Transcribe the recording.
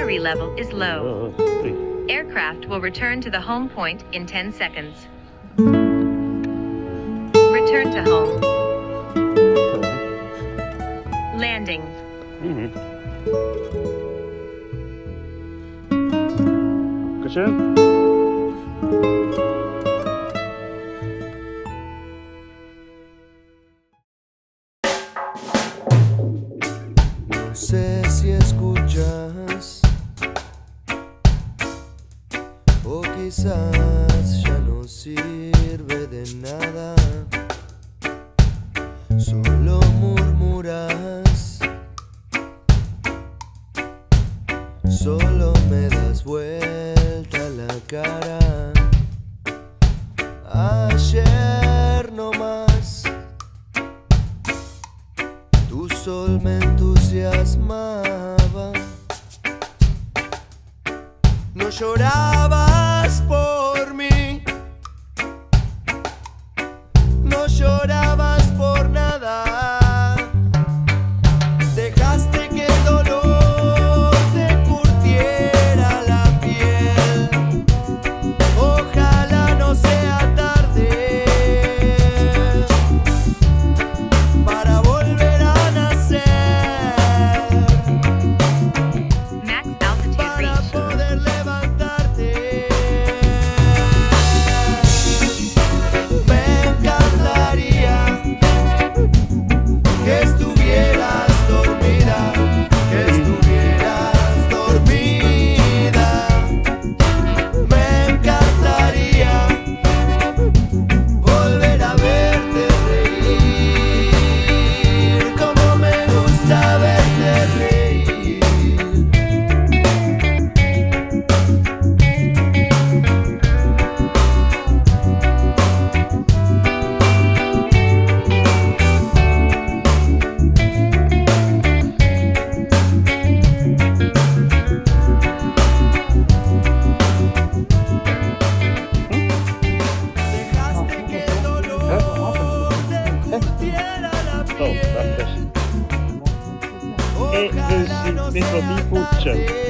battery level is low. Aircraft will return to the home point in 10 seconds. Return to home. Landing. Dankeschön. No sé si escuchas o quizás ya no sirve de nada, solo murmuras, solo me das vuelta la cara. Ayer no más tu sol me entusiasmaba. No llorabas por mí, no llorabas por nada. Dejaste que el dolor te curtiera la piel. Ojalá no sea tarde para volver a nacer, Max altitude para reached. poder levantarte. Me encantaría que estuvieras dormida, que estuvieras dormida. Me encantaría volver a verte reír, como me gusta verte reír. Dejaste que el dolor te curtiera la Zo, piel. prachtig. Ojalá no Inclusief sea microbieputsen. tarde